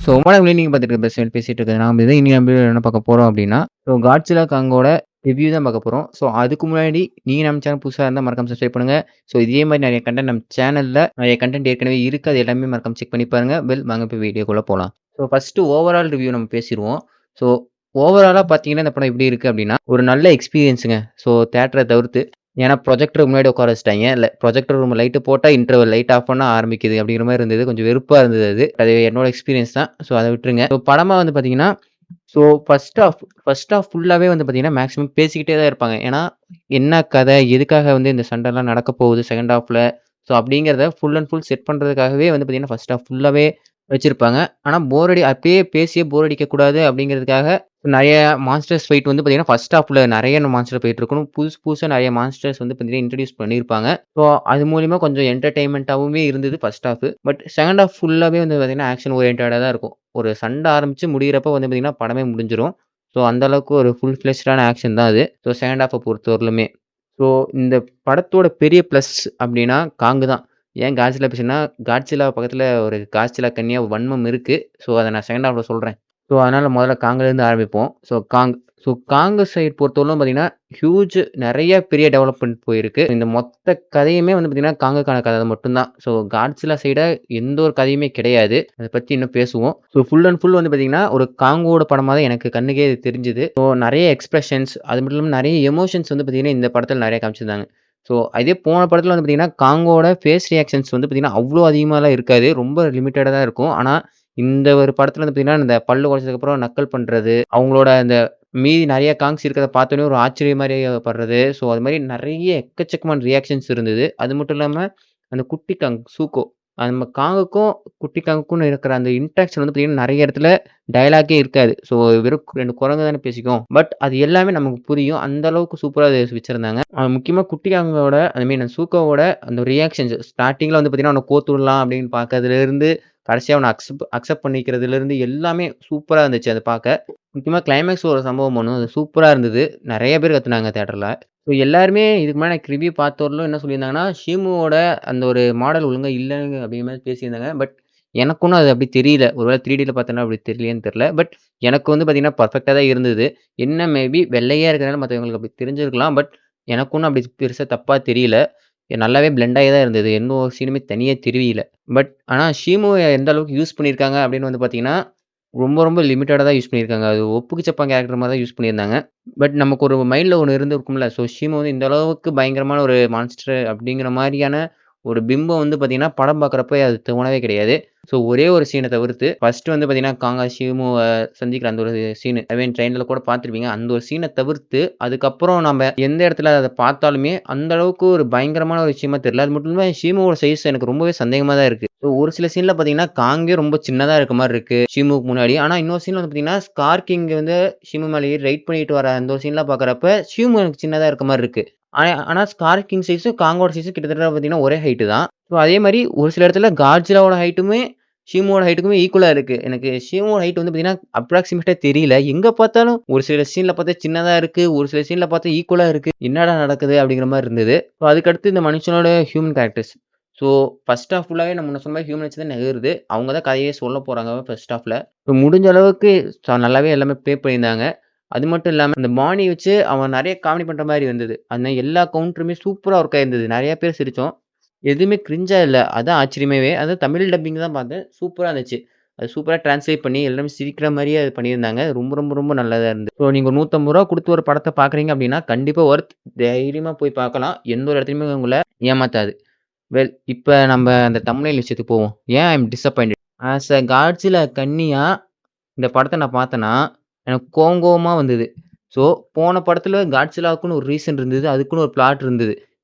வணக்கம் நீங்க பார்த்துட்டு இருக்க பெஸ்ட் பேசிட்டு இருக்கேன். நாம இதை இனி நம்ம என்ன பார்க்க போறோம் அப்படின்னா, காட்ஸில்லா காங்கோட ரிவ்யூ தான் பார்க்க போறோம். அதுக்கு முன்னாடி நீங்க நம்ம சேனல் புதுசா இருந்தா மறக்காம சப்ஸ்கிரைப் பண்ணுங்க. இதே மாதிரி நிறைய கண்டென்ட் நம்ம சேனல்ல நிறைய கண்டென்ட் ஏற்கனவே இருக்கு. அது எல்லாமே மறக்காம செக் பண்ணி பாருங்க. வாங்க போய் வீடியோக்குள்ள போலாம். ஃபர்ஸ்ட் ஓவரால் ரிவ்யூ நம்ம பேசிருவோம். ஸோ ஓவராலா பார்த்தீங்கன்னா, இந்த படம் எப்படி இருக்கு அப்படின்னா, ஒரு நல்ல எக்ஸ்பீரியன்ஸுங்க. தியேட்டர தவிர்த்து ஏன்னா ப்ரொஜெக்டருக்கு முன்னாடி உட்கார வச்சுட்டாங்க. ப்ரொஜெக்டர் ரூம் லைட்டு போட்டா இன்டர்வல் லைட் ஆஃப் பண்ணா ஆரம்பிக்குது அப்படிங்கிற மாரி இருந்தது. கொஞ்சம் வெறுப்பா இருந்தது அது. அது என்னோட எக்ஸ்பீரியன்ஸ் தான். அத விட்டுருங்க. படமா வந்து பார்த்தீங்கன்னா, ஃபர்ஸ்ட் ஹாஃப் ஃபுல்லாவே வந்து பார்த்தீங்கன்னா, மேக்ஸிமம் பேசிக்கிட்டே தான் இருப்பாங்க. ஏன்னா, என்ன கதை? எதுக்காக வந்து இந்த சண்டைலாம் நடக்க போகுது செகண்ட் ஹாஃப்ல? அப்படிங்கிறத ஃபுல் அண்ட் ஃபுல் செட் பண்றதுக்காகவே வந்து பார்த்தீங்கன்னா, ஃபர்ஸ்ட் ஹாஃப் ஃபுல்லாவே வச்சிருப்பாங்க. ஆனா அப்படியே பேசியே போர் அடிக்கக்கூடாது அப்படிங்கிறதுக்காக நெறைய மான்ஸ்டர்ஸ் ஃபைட் வந்து பார்த்தீங்கன்னா, ஃபர்ஸ்ட் ஹாஃப்ல நெறைய மான்ஸ்டர் ஃபைட் இருக்கணும். புதுசு புதுசா நெறைய மான்ஸ்டர்ஸ் வந்து பார்த்தீங்கன்னா, இன்ட்ரோடியூஸ் பண்ணியிருப்பாங்க. அது மூலியமா கொஞ்சம் என்டர்டெயின்மென்ட்டாவுமே இருந்தது first half. But second half ஃபுல்லாவே வந்து பார்த்தீங்கன்னா, ஆக்ஷன் ஓரியன்டடா தான் இருக்கும். ஒரு சண்டை ஆரம்பிச்சு முடியிறப்ப வந்து பார்த்தீங்கன்னா, படமே முடிஞ்சிரும். அந்த அளவுக்கு ஒரு ஃபுல் ஃப்ளெஜ்டான ஆக்ஷன் தான் அது. செகண்ட் ஹாஃப்ப பொறுத்தவரையிலுமே. ஸோ இந்த படத்தோட பெரிய ப்ளஸ் அப்டின்னா காங்கு தான். ஏன் காட்ஸில்லா பேசுனேன்னா, காட்ஸில்லா பக்கத்துல ஒரு காட்ஸில்லா கன்னியா வன்மம் இருக்கு. அத நான் செகண்ட் ஹாஃப்ல சொல்றேன். அதனால முதல்ல காங்லேருந்து ஆரம்பிப்போம். காங்கு சைடு பொறுத்தவரைக்கும் பார்த்தீங்கன்னா, நெறைய பெரிய டெவலப்மெண்ட் போயிருக்கு. இந்த மொத்த கதையுமே வந்து பார்த்தீங்கன்னா, காங்குக்கான கதை மட்டும் தான். காட்ஸில்லா சைட எந்த ஒரு கதையுமே கிடையாது. அத பத்தி இன்னும் பேசுவோம். ஃபுல் அண்ட் ஃபுல் வந்து பார்த்தீங்கன்னா, ஒரு காங்கோட படமா தான் எனக்கு கண்ணுக்கே இது தெரிஞ்சது. நெறைய எக்ஸ்பிரஷன்ஸ் அது மட்டும் இல்லாம நெறைய எமோஷன்ஸ் வந்து பார்த்தீங்கன்னா, இந்த படத்துல நெறைய காமிச்சிருந்தாங்க. அதே போன படத்துல வந்து பார்த்தீங்கன்னா, காங்கோட ஃபேஸ் ரியாக்ஷன்ஸ் வந்து பார்த்தீங்கன்னா, அவ்ளோ அதிகமாலாம் இருக்காது. ரொம்ப லிமிட்டடா தான் இருக்கும். ஆனா, இந்த ஒரு படத்துல வந்து பார்த்தீங்கன்னா, இந்த பல்லு உடைச்சதுக்கப்புறம் நக்கல் பண்றது, அவங்களோட அந்த மீதி நெறைய காங்ஸ் இருக்கிறத பார்த்தோனே ஒரு ஆச்சரியம் மாரி படுறது. அது மாரி நெறைய எக்கச்சக்கமான ரியாக்ஷன்ஸ் இருந்தது. அது மட்டும் இல்லாம, அந்த குட்டி காங் சூக்கோ நம்ம காங்குக்கும், குட்டி காங்குக்கும் இருக்கிற அந்த இன்டராக்ஷன் வந்து பார்த்தீங்கன்னா, நெறைய இடத்துல டயலாக்கே இருக்காது. வெறும் 2 குரங்கு தானே பேசிக்கும். பட் அது எல்லாமே நமக்கு புரியும். அந்த அளவுக்கு சூப்பரா அத வச்சிருந்தாங்க. முக்கியமா குட்டி காங்கோட ஐ மீன் சூக்கோவோட அந்த ரியாக்ஷன்ஸ் ஸ்டார்ட்டிங்ல வந்து பார்த்தீங்கன்னா, அவன கோத்து விடலாம் அப்படின்னு பார்க்கறதுலருந்து, கடைசியா அவன அக்செப்ட் பண்ணிக்கிறதுலருந்து எல்லாமே சூப்பரா இருந்துச்சு அத பார்க்க. முக்கியமா கிளைமாக்ஸ்ல ஒரு சம்பவம் ஒண்ணு அது சூப்பரா இருந்தது. நெறைய பேர் கத்துனாங்க தியேட்டர்ல. எல்லாருமே இதுக்கு முன்னாடி எனக்கு ரிவ்யூ பார்த்தவர்களும் என்ன சொல்லியிருந்தாங்கன்னா, ஷிமுவோட அந்த ஒரு மாடல் ஒழுங்கா இல்லங்க அப்படிங்கிற மாரி பேசியிருந்தாங்க. பட் எனக்கு ஒண்ணும் அது அப்படி தெரியல. ஒருவேளை 3Dல பார்த்தேன்னா அப்படி தெரியலையான்னு தெரியல. பட் எனக்கு வந்து பார்த்தீங்கன்னா, பெர்ஃபெக்ட்டா தான் இருந்தது. என்ன மேபி வெள்ளையா இருக்கிறனால மத்தவங்களுக்கு அப்படி தெரிஞ்சிருக்கலாம். பட் எனக்கு ஒண்ணும் அப்படி பெருசா தப்பா தெரியல. நல்லாவே பிளெண்ட் ஆகி தான் இருந்தது. எந்த ஒரு சீனுமே தனியா தெரியல. ஆனா ஷீமு எந்த அளவுக்கு யூஸ் பண்ணியிருக்காங்க அப்படின்னு வந்து பார்த்தீங்கன்னா, ரொம்ப ரொம்ப லிமிட்டடா தான் யூஸ் பண்ணியிருக்காங்க. அது ஒப்புக்கு சப்பான் கேரக்டர் மாரி தான் யூஸ் பண்ணியிருந்தாங்க. பட் நமக்கு ஒரு மைண்ட்ல ஒண்ணு இருந்திருக்கும்ல. ஷீமு வந்து இந்த அளவுக்கு பயங்கரமான ஒரு மான்ஸ்டர் அப்படிங்கிற மாரியான ஒரு பிம்பம் வந்து பார்த்தீங்கன்னா, படம் பார்க்குறப்ப அது தோணவே கிடையாது. ஒரே ஒரு சீன தவிர்த்து, ஃபர்ஸ்ட் வந்து பார்த்தீங்கன்னா, காங்கா ஷிமுவ சந்திக்கிற அந்த ஒரு சீனு. ஐ மீன் ட்ரெயின்ல கூட பார்த்துருப்பீங்க. அந்த ஒரு சீன தவிர்த்து, அதுக்கப்புறம் நம்ம எந்த இடத்துல அத பார்த்தாலுமே, அந்த அளவுக்கு ஒரு பயங்கரமான ஒரு விஷயமா தெரியல. அது மட்டும் இல்லாம ஷிமுவோட சைஸ் எனக்கு ரொம்பவே சந்தேகமா தான் இருக்கு. ஒரு சில சீன்ல பார்த்தீங்கன்னா, காங்கே ரொம்ப சின்னதா இருக்க மாரி இருக்கு, ஷிமுவுக்கு முன்னாடி. ஆனா இன்னொரு சீன்ல வந்து பார்த்தீங்கன்னா, ஸ்கார் கிங் வந்து ஷிமு மேல ஏறி ரைட் பண்ணிட்டு வர அந்த ஒரு சீன்லாம் பார்க்குறப்ப, ஷிமு எனக்கு சின்னதா இருக்க மாரி இருக்கு. ஆனா ஸ்கார் கிங் சைஸும், காங்கோட சைஸும் கிட்டத்தட்ட பார்த்தீங்கன்னா, ஒரே ஹைட்டு தான். அதே மாரி ஒரு சில இடத்துல காட்ஸில்லாவோட ஹைட்டுமே ஷீமோட ஹைட்டுக்குமே ஈக்குவலா இருக்கு. எனக்கு ஷீமோட ஹைட் வந்து பார்த்தீங்கன்னா, அப்ராக்ஸிமேட்டா தெரியல. எங்க பார்த்தாலும் ஒரு சில சீன்ல பார்த்தா சின்னதா இருக்கு. ஒரு சில சீன்ல பார்த்தா ஈக்குவலா இருக்கு. என்னடா நடக்குது? அப்படிங்கிற மாரி இருந்தது. அதுக்கடுத்து இந்த மனுஷனோட ஹியூமன் கேரக்டர்ஸ். ஃபர்ஸ்ட் ஹாஃப் ஃபுல்லாவே நம்ம முன்ன சொன்ன மாரி ஹியூமன் வச்சு தான் நகருது. அவங்க தான் கதையே சொல்ல போறாங்க ஃபர்ஸ்ட் ஹாஃப்ல. முடிஞ்ச அளவுக்கு நல்லாவே எல்லாமே ப்ளே பண்ணியிருந்தாங்க. அது மட்டும் இல்லாம இந்த பாணி வச்சு அவன் நெறைய காமெடி பண்ற மாரி இருந்தது. அந்த எல்லா கவுண்டருமே சூப்பரா ஒர்க் ஆயிருந்தது. நெறைய பேர் சிரிச்சோம். எதுவுமே கிரிஞ்சா இல்ல. அதான் ஆச்சரியமாவே. அதான் தமிழ் டப்பிங் தான் பார்த்தேன். சூப்பரா இருந்துச்சு. அது சூப்பரா டிரான்ஸ்லேட் பண்ணி எல்லாமே சிரிக்கிற மாரியே அது பண்ணியிருந்தாங்க. ரொம்ப ரொம்ப ரொம்ப நல்லதா இருந்தது. நீங்க ஒரு ரூ. 150 குடுத்து ஒரு படத்த பார்க்குறீங்க அப்டின்னா, கண்டிப்பா தைரியமா போய் பார்க்கலாம். எந்த ஒரு இடத்துலயுமே உங்கள ஏமாத்தாது. இப்ப நம்ப அந்த தம்ப்நெயில் விஷயத்துக்கு போவோம். ஏன் ஐ அம் டிசப்பாயிண்டட். ஆஸ் அ காட்ஸில்லா கன்னியா இந்த படத்த நான் பார்த்தேன்னா, எனக்கு கோவமா வந்தது. ஸோ, போன படத்துல காட்ஸில்லாவுக்குன்னு ஒரு ரீசன் இருந்தது. அதுக்குன்னு ஒரு பிளாட் இருந்தது.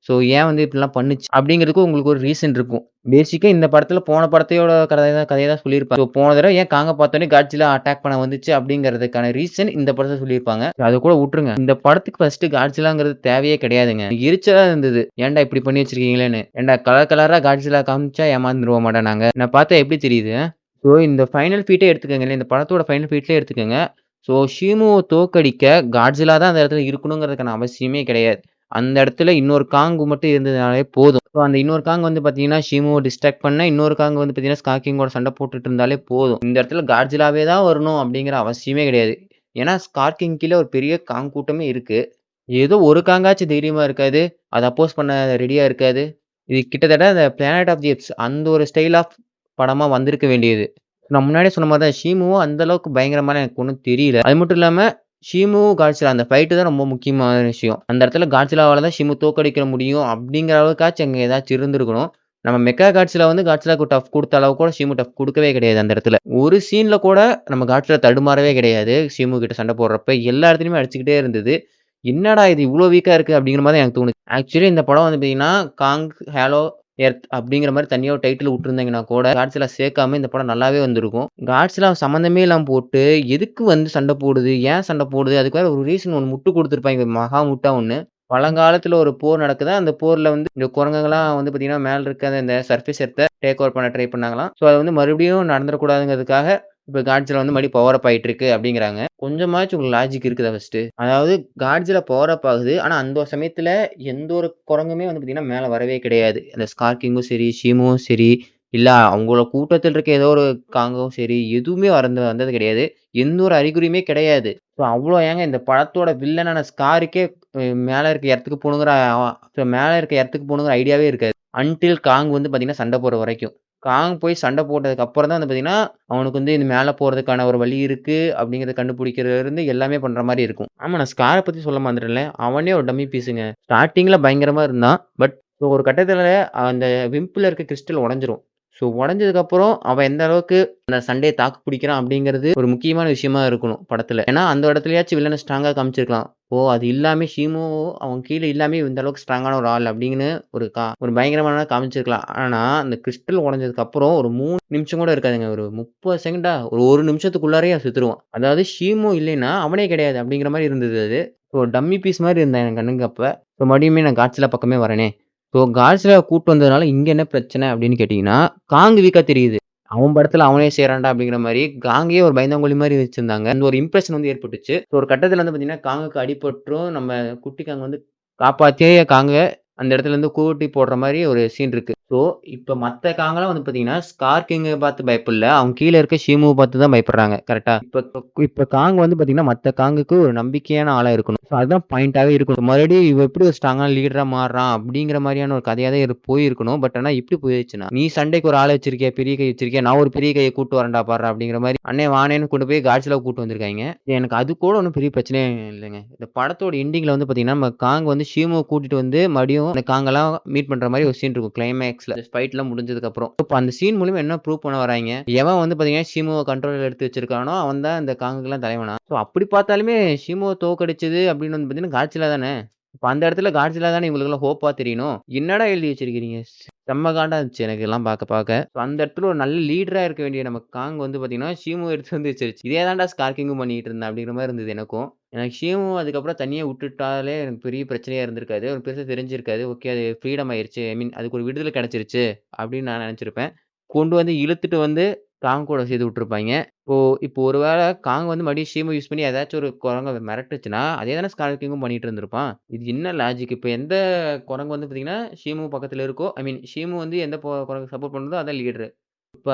ஏன் வந்து இப்படிலாம் பண்ணுச்சு? அப்படிங்கிறதுக்கு உங்களுக்கு ஒரு ரீசன் இருக்கும். பேசிக்கா இந்த படத்துல போன படத்தையோட கதைய தான் சொல்லியிருப்பாங்க. போன தடவ ஏன் காங்க பார்த்தோனே காட்ஸில்லா அட்டாக் பண்ண வந்துச்சு அப்படிங்கிறதுக்கான ரீசன் இந்த படத்துல சொல்லியிருப்பாங்க. அத கூட உட்டுருங்க. இந்த படத்துக்கு ஃபர்ஸ்ட் காட்ஸில்லாங்கிறது தேவையே கிடையாதுங்க. எரிச்சலா இருந்தது. ஏன்டா இப்படி பண்ணி வச்சிருக்கீங்களேன்னு. ஏன்டா கலர் கலரா காட்ஸில்லா காமிச்சா ஏமாந்துருவோமாடா நாங்க? நான் பார்த்தா எப்படி தெரியுது? இந்த ஃபைனல் ஃபீட்டே எடுத்துக்கங்களேன். இந்த படத்தோட ஃபைனல் ஃபீட்லயே எடுத்துக்கங்க. ஷீமுவ தோற்கடிக்க காட்ஸில்லா தான் அந்த இடத்துல இருக்கணுங்கிறதுக்கான அவசியமே கிடையாது. அந்த இடத்துல இன்னொரு காங் மட்டும் இருந்ததுனாலே போதும். ஸோ அந்த இன்னொரு காங் வந்து பார்த்தீங்கன்னா, ஷிமோவ டிஸ்ட்ராக்ட் பண்ண இன்னொரு காங் வந்து பார்த்தீங்கன்னா, ஸ்கார் கிங்கோட சண்டை போட்டுட்டு இருந்தாலே போதும். இந்த இடத்துல காட்ஜிலாவே தான் வரணும் அப்படிங்கிற அவசியமே கிடையாது. ஏன்னா, ஸ்கார் கிங் கீழ ஒரு பெரிய காங் கூட்டமே இருக்கு. ஏதோ ஒரு காங்காச்சும் தைரியமா இருக்காது. அத அப்போஸ் பண்ண ரெடியா இருக்காது. இது கிட்டத்தட்ட அந்த பிளானட் ஆஃப் தி ஏப்ஸ் அந்த ஒரு ஸ்டைல் ஆஃப் படமா வந்திருக்க வேண்டியது. நான் முன்னாடியே சொன்ன மாரி தான் ஷீமுவும் அந்த அளவுக்கு பயங்கரமாலாம் எனக்கு ஒண்ணும் தெரியல. அது மட்டும் இல்லாம ஷீமு, காட்ஸிலா அந்த ஃபைட்டு தான் ரொம்ப முக்கியமான விஷயம். அந்த இடத்துல காட்ஸிலாவால தான் ஷீமு தோற்கடிக்க முடியும் அப்படிங்கிற அளவுக்காச்சும் அங்க ஏதாச்சும் இருந்திருக்கணும். நம்ம மெக்கா காட்ஸிலா வந்து காட்ஸிலாக்கு டஃப் குடுத்த அளவுக்கு கூட ஷீமு டஃப் குடுக்கவே கிடையாது அந்த இடத்துல. ஒரு சீன்ல கூட நம்ம காட்ஸிலா தடுமாறவே கிடையாது. ஷீமு கிட்ட சண்டை போடுறப்ப எல்லா இடத்துலயுமே அடிச்சுக்கிட்டே இருந்தது. என்னடா இது இவ்ளோ வீக்கா இருக்கு அப்படிங்கிற மாரி தான் எனக்கு தோணுச்சு. ஆக்சுவலி இந்த படம் வந்து பார்த்தீங்கன்னா, காங், ஹேலோ, எர்த் அப்படிங்கிற மாரி தனியா ஒரு டைட்டில் விட்டுருந்தாங்கன்னா கூட, காட்ஸிலா சேர்க்காம இந்த படம் நல்லாவே வந்திருக்கும். காட்ஸிலா சம்மந்தமே இல்லாம போட்டு, எதுக்கு வந்து சண்டை போடுது? ஏன் சண்டை போடுது? அதுக்கு வேற ஒரு ரீசன் ஒண்ணு முட்டு குடுத்துருப்பாய்ங்க. மகா முட்டா ஒண்ணு. பழங்காலத்துல ஒரு போர் நடக்குதா, அந்த போர்ல வந்து இந்த குரங்குங்கலாம் வந்து பார்த்தீங்கன்னா, மேல இருக்க அந்த சர்ஃபேஸ் எர்த்த டேக் ஓவர் பண்ண ட்ரை பண்ணாங்களாம். ஸோ அது வந்து மறுபடியும் நடந்துறக்கூடாதுங்கிறதுக்காக, இப்ப காட்ஸிலா வந்து மறுபடியும் பவர் அப் ஆயிட்டு இருக்கு அப்படிங்கிறாங்க. கொஞ்சமாச்சும் உங்களுக்கு லாஜிக் இருக்குதா ஃபர்ஸ்ட்டு? அதாவது காட்ஸிலா பவர் அப் ஆகுது. ஆனா அந்த ஒரு சமயத்துல எந்த ஒரு குரங்குமே வந்து பார்த்தீங்கன்னா, மேல வரவே கிடையாது. அந்த ஸ்கார் கிங்கும் சரி, ஷீமுவும் சரி, இல்ல அவங்களோட கூட்டத்துல இருக்க ஏதோ ஒரு காங்கும் சரி, எதுவுமே வந்தது கிடையாது. எந்த ஒரு அறிகுறியுமே கிடையாது. ஸோ அவ்ளோ ஏங்க இந்த படத்தோட வில்லனான ஸ்காருக்கே மேல இருக்க எர்த்துக்கு போணுங்கிற மேல இருக்க எர்த்துக்கு போணுங்கிற ஐடியாவே இருக்காது. அன்டில் காங் வந்து பார்த்தீங்கன்னா, சண்டை போடுற வரைக்கும். காங் போய் சண்டை போட்டதுக்கு அப்புறம் தான் வந்து பார்த்தீங்கன்னா, அவனுக்கு வந்து இந்த மேல போறதுக்கான ஒரு வழி இருக்கு அப்படிங்கிறத கண்டுபிடிக்கிறதுலருந்து எல்லாமே பண்ற மாரி இருக்கும். ஆமா நான் ஸ்கார பத்தி சொல்ல மறந்துட்டேன்ல. அவனே ஒரு டம்மி பீஸுங்க. ஸ்டார்ட்டிங்ல பயங்கரமா இருந்தான். பட் ஒரு கட்டத்துல அந்த விம்ப்ல இருக்க கிறிஸ்டல் உடைஞ்சிரும். ஸோ உடைஞ்சதுக்கப்புறம் அவன் எந்த அளவுக்கு அந்த சண்டைய தாக்கு பிடிக்கிறான் அப்படிங்கிறது ஒரு முக்கியமான விஷயமா இருக்கணும் படத்துல. ஏன்னா அந்த இடத்துலயாச்சும் வில்லன ஸ்ட்ராங்கா காமிச்சிருக்கலாம். ஓ! அது இல்லாம ஷீமு அவன் கீழ இல்லாமயே இந்த அளவுக்கு ஸ்ட்ராங்கான ஒரு ஆள் அப்படின்னு ஒரு பயங்கரமான காமிச்சிருக்கலாம். ஆனா, அந்த கிறிஸ்டல் உடைஞ்சதுக்கு அப்புறம் ஒரு 3 நிமிஷம் கூட இருக்காதுங்க. ஒரு 30 செகண்டா ஒரு 1 நிமிஷத்துக்குள்ளாரயே அவன் செத்துருவான். அதாவது ஷீமு இல்லைன்னா அவனே கிடையாது அப்படிங்கிற மாரி இருந்தது அது. ஸோ டம்மி பீஸ் மாரி இருந்தான் என் கண்ணுக்கு அப்ப. ஸோ மறுபடியுமே நான் காட்ஸில்லா பக்கமே வரேனே. ஸோ காட்ஸில்லாவ கூட்டு வந்ததுனால இங்க என்ன பிரச்சனை அப்படின்னு கேட்டீங்கன்னா, காங் வீக்கா தெரியுது. அவன் படத்துல அவனே செய்றான்டா அப்படிங்கிற மாரி, காங்கையே ஒரு பயந்தாங்கோலி மாரி வச்சிருந்தாங்க. அந்த ஒரு இம்ப்ரஷன் வந்து ஏற்பட்டுச்சு. ஸோ ஒரு கட்டத்துல வந்து பார்த்தீங்கன்னா, காங்குக்கு அடிபட்டுரும். நம்ம குட்டி காங் வந்து காப்பாத்தியே காங்க அந்த இடத்துலருந்து கூட்டி போடுற மாரி ஒரு சீன் இருக்கு. ஸோ இப்ப மத்த காங்கலாம் வந்து பார்த்தீங்கன்னா, ஸ்கார் கிங்க பார்த்து பயப்படல. அவங்க கீழ இருக்க ஷீமுவ பார்த்து தான் பயப்படுறாங்க. கரெக்ட்டா? இப்ப காங் வந்து பார்த்தீங்கன்னா, மத்த காங்குக்கு ஒரு நம்பிக்கையான ஆளா இருக்கணும். ஸோ அதுதான் பாயிண்ட்டாவே இருக்கணும். மறுபடியும் இவன் எப்படி ஒரு ஸ்ட்ராங்கான லீடரா மாறுறான் அப்படிங்கிற மாரியான ஒரு கதையா தான் போயிருக்கணும். பட் ஆனா எப்படி போயிருச்சுன்னா, நீ சண்டைக்கு ஒரு ஆள வச்சிருக்கியா, பெரிய கை வச்சிருக்கியா, நான் ஒரு பெரிய கைய கூட்டு வரேன்டா பார்றா அப்படிங்கிற மாரி, அண்ணே வாண்ணேன்னு கொண்டு போய் காட்ஸில்லாவ கூட்டு வந்திருக்காய்ங்க. எனக்கு அது கூட ஒண்ணும் பெரிய பிரச்சனையே இல்லைங்க. இந்த படத்தோட எண்டிங்ல வந்து பார்த்தீங்கன்னா, நம்ம காங் வந்து ஷீமுவ கூட்டிட்டு வந்து மறுபடியும் அந்த காங்கெல்லாம் மீட் பண்ற மாரி ஒரு சீன் இருக்கும். கிளைமேக்ஸ்ல ஃபைட்லாம் முடிஞ்சதுக்கு அப்புறம். இப்ப அந்த சீன் மூலியமா என்ன ப்ரூவ் பண்ண வராய்ங்க? எவன் வந்து பார்த்தீங்கன்னா, ஷீமுவ கண்ட்ரோல்ல எடுத்து வச்சிருக்கானோ, அவன் தான் இந்த காங்குக்கெல்லாம் தலைவனா? ஸோ அப்படி பார்த்தாலுமே ஷிமோவ தோற்கடிச்சது அப்படின்னு வந்து பார்த்தீங்கன்னா, காட்ஸில்லா தானே! இப்ப அந்த இடத்துல காட்ஸில்லா தானே இவங்களுக்கெல்லாம் ஹோப்பா தெரியணும். என்னடா எழுதி வச்சிருக்கிறீங்க? செம்ம காண்டா இருந்துச்சு எனக்கு இதெல்லாம் பார்க்க. ஸோ அந்த இடத்துல ஒரு நல்ல லீடரா இருக்க வேண்டிய நம்ம காங் வந்து பார்த்தீங்கன்னா, ஷீமுவ எடுத்து வந்து வச்சிருச்சு. இதே தான்டா ஸ்கார் கிங்கும் பண்ணிட்டு இருந்தான் அப்படிங்கிற மாரி இருந்தது எனக்கும். எனக்கு ஷீமு அதுக்கப்புறம் தனியா விட்டுட்டாலே எனக்கு பெரிய பிரச்சனையா இருந்திருக்காது. அவனுக்கு பெருசா தெரிஞ்சிருக்காது. ஓகே அது ஃப்ரீடம் ஆயிருச்சு. ஐ மீன் அதுக்கு ஒரு விடுதலை கிடைச்சிருச்சு அப்படின்னு நான் நெனச்சிருப்பேன். கொண்டு வந்து இழுத்துட்டு வந்து காங் கூட சேர்த்து விட்டுருப்பாய்ங்க. இப்போ ஒரு வேள காங் வந்து மறுபடியும் ஷீம யூஸ் பண்ணி ஏதாச்சும் ஒரு குரங்க மிரட்டுச்சுன்னா, அதே தானே ஸ்கார் கிங்கும் பண்ணிட்டு இருந்திருப்பான். இது என்ன லாஜிக்? இப்ப எந்த குரங்கு வந்து பார்த்தீங்கன்னா, ஷீமு பக்கத்துல இருக்கோ ஐ மீன் ஷீமு வந்து எந்த குரங்குக்கு சப்போர்ட் பண்ணுதோ அதான் லீடரு. இப்ப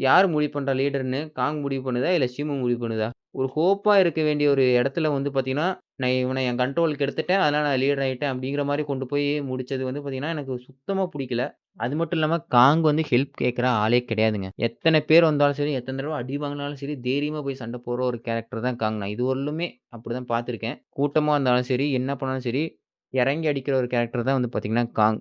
யார் முடிவு பண்றா லீடர்ன்னு? காங் முடிவு பண்ணுதா? இல்ல ஷிமு முடிவு பண்ணுதா? ஒரு ஹோப்பா இருக்க வேண்டிய ஒரு இடத்துல வந்து பார்த்தீங்கன்னா, நான் இவன என் கண்ட்ரோலுக்கு எடுத்துட்டேன். அதனால நான் லீடர் ஆயிட்டேன் அப்படிங்கிற மாரி கொண்டு போய் முடிச்சது வந்து பார்த்தீங்கன்னா, எனக்கு சுத்தமா புடிக்கல. அது மட்டும் இல்லாம காங் வந்து ஹெல்ப் கேட்கிற ஆளே கிடையாதுங்க. எத்தன பேர் வந்தாலும் சரி, எத்தன தடவ அடி வாங்கினாலும் சரி, தைரியமா போய் சண்ட போடுற ஒரு கேரக்டர் தான் காங். நான் இதுவரையிலுமே அப்படிதான் பார்த்துருக்கேன். கூட்டமா இருந்தாலும் சரி, என்ன பண்ணாலும் சரி, இறங்கி அடிக்கிற ஒரு கேரக்டர் தான் வந்து பார்த்தீங்கன்னா காங்.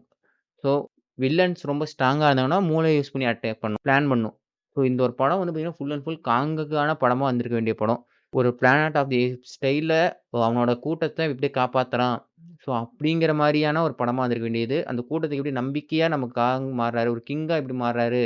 ஸோ வில்லன்ஸ் ரொம்ப ஸ்ட்ராங்கா இருந்தாங்கன்னா, மூளைய யூஸ் பண்ணி அட்டாக் பண்ணும். பிளான் பண்ணும். ஸோ இந்த ஒரு படம் வந்து பார்த்தீங்கன்னா, ஃபுல் அண்ட் ஃபுல் காங்குக்கான படமா வந்திருக்க வேண்டிய படம். ஒரு பிளானட் ஆஃப் தி ஸ்டைல்ல அவனோட கூட்டத்த எப்படி காப்பாத்துறான். ஸோ அப்படிங்கிற மாரியான ஒரு படமா வந்திருக்க வேண்டியது. அந்த கூட்டத்துக்கு எப்படி நம்பிக்கையா நம்ம காங் மாறுறாரு, ஒரு கிங்கா எப்படி மாறுறாரு,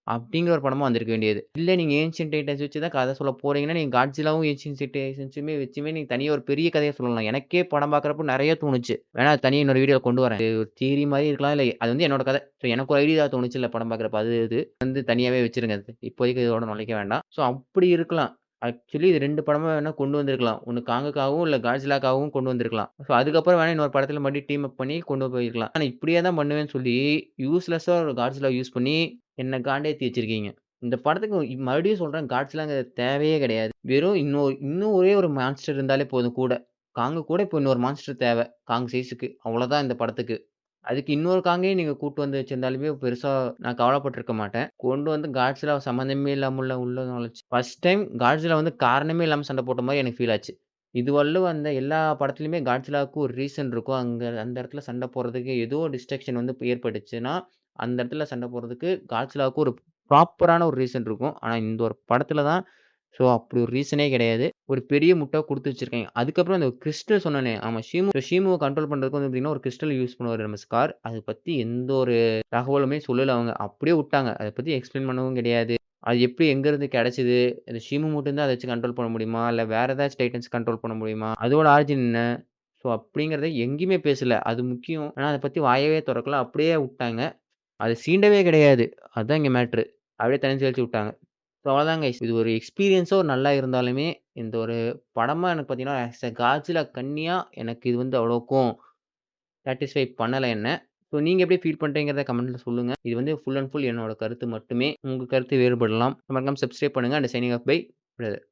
அப்படிங்கிற ஒரு படமா வந்திருக்க வேண்டியது. இல்ல நீங்க ஏன்ஷியன்ட் டைட்டன்ஸ் வச்சு தான் கதை சொல்ல போறீங்கன்னா, நீங்க காட்ஸில்லாவும் ஏன்ஷியன்ட் டைட்டன்ஸுமே வச்சுமே நீங்க தனியா ஒரு பெரிய கதையா சொல்லலாம். எனக்கே படம் பார்க்குறப்போ நெறைய தோணுச்சு. வேணா அது தனியா இன்னொரு வீடியோல கொண்டு வரேன். இது ஒரு தியரி மாரி இருக்கலாம். இல்ல அது வந்து என்னோட கதை. ஸோ எனக்கு ஒரு ஐடியா தோணுச்சுல்ல படம் பார்க்குறப்ப. அது இது வந்து தனியாவே வச்சுருங்க அது. இப்போதைக்கு இதோட நுழைக்க வேண்டாம். ஸோ அப்படி இருக்கலாம். ஆக்சுவலி இது 2 படமா வேணா கொண்டு வந்திருக்கலாம். ஒண்ணு காங்குக்காகவும், இல்ல காட்ஸில்லாக்காகவும் கொண்டு வந்திருக்கலாம். ஸோ அதுக்கப்புறம் வேணா இன்னொரு படத்துல மறுபடியும் டீம் அப் பண்ணி கொண்டு போயிருக்கலாம். ஆனா இப்படியே தான் பண்ணுவேன்னு சொல்லி, யூஸ்லெஸ்ஸா ஒரு காட்ஸில்லா யூஸ் பண்ணி என்ன காண்டேத்தி வச்சிருக்கீங்க. இந்த படத்துக்கு மறுபடியும் சொல்றேன் காட்ஸில்லாங்கிறது தேவையே கிடையாது. வெறும் இன்னும் ஒரே ஒரு மான்ஸ்டர் இருந்தாலே போதும் கூட. காங்கு கூட இப்போ இன்னொரு மான்ஸ்டர் தேவ. காங் சைஸ்க்கு. அவ்வளோதான் இந்த படத்துக்கு. அதுக்கு இன்னொரு காங்கேயும் நீங்க கூட்டு வந்து வச்சிருந்தாலுமே பெருசா நான் கவலைப்பட்டுருக்க மாட்டேன். கொண்டு வந்து காட்ஸில்லா சம்மந்தமே இல்லாம உள்ள நுழைச்சு ஃபர்ஸ்ட் டைம் காட்ஸில்லா வந்து காரணமே இல்லாம சண்டை போட்ட மாரி எனக்கு ஃபீல் ஆச்சு. இதுவரையிலும் வந்த எல்லா படத்துலயுமே காட்ஸில்லாவுக்கு ஒரு ரீசன் இருக்கும். அந்த இடத்துல சண்டை போடுறதுக்கு ஏதோ டிஸ்ட்ராக்ஷன் வந்து ஏற்பட்டுச்சுன்னா, அந்த இடத்துல சண்டை போடுறதுக்கு காட்ஸில்லாவுக்கு ஒரு ப்ராப்பரான ஒரு ரீசன் இருக்கும். ஆனா இந்த ஒரு படத்துல தான் ஸோ அப்படி ஒரு ரீசனே கிடையாது. ஒரு பெரிய முட்டா குடுத்து வச்சிருக்காய்ங்க. அதுக்கப்புறம் அந்த கிறிஸ்டல் சொன்னனே, ஆமா ஷீமுவ கண்ட்ரோல் பண்றதுக்கு வந்து பார்த்தீங்கன்னா, ஒரு கிறிஸ்டல் யூஸ் பண்ணுவாரு நம்ம ஸ்கார். அத பத்தி எந்த ஒரு தகவலுமே சொல்லல அவங்க. அப்படியே வுட்டாங்க. அத பத்தி எக்ஸ்ப்ளைன் பண்ணவும் கிடையாது. அது எப்படி எங்கருந்து கிடைச்சது? இந்த ஷீமு மட்டும் தான் அத வச்சு கண்ட்ரோல் பண்ண முடியுமா? இல்ல வேற ஏதாச்சும் டைட்டன்ஸ் கண்ட்ரோல் பண்ண முடியுமா? அதோட ஆரிஜின் என்ன? ஸோ அப்படிங்கிறத எங்கேயுமே பேசல. அது முக்கியம். ஆனா அத பத்தி வாயவே தொறக்கல. அப்படியே வுட்டாங்க. அத சீண்டவே கிடையாது. அதான் இங்க மேட்ரு. அப்படியே தண்ணி தெளிச்சு வுட்டாங்க. ஸோ அவ்வளோதான் கைஸ். இது ஒரு எக்ஸ்பீரியன்ஸா ஒரு நல்லா இருந்தாலுமே, இந்த ஒரு படமா எனக்கு பார்த்தீங்கன்னா, ஆஸ் எ காட்ஸில்லா கன்னியா எனக்கு இது வந்து அவ்வளோக்கும் சாட்டிஸ்ஃபை பண்ணல என்ன. ஸோ நீங்க எப்படி ஃபீல் பண்றீங்கிறத கமெண்ட்ல சொல்லுங்க. இது வந்து ஃபுல் அண்ட் ஃபுல் என்னோட கருத்து மட்டுமே. உங்க கருத்து வேறுபடலாம். மறக்காம சப்ஸ்கிரைப் பண்ணுங்க. And signing off bye brother.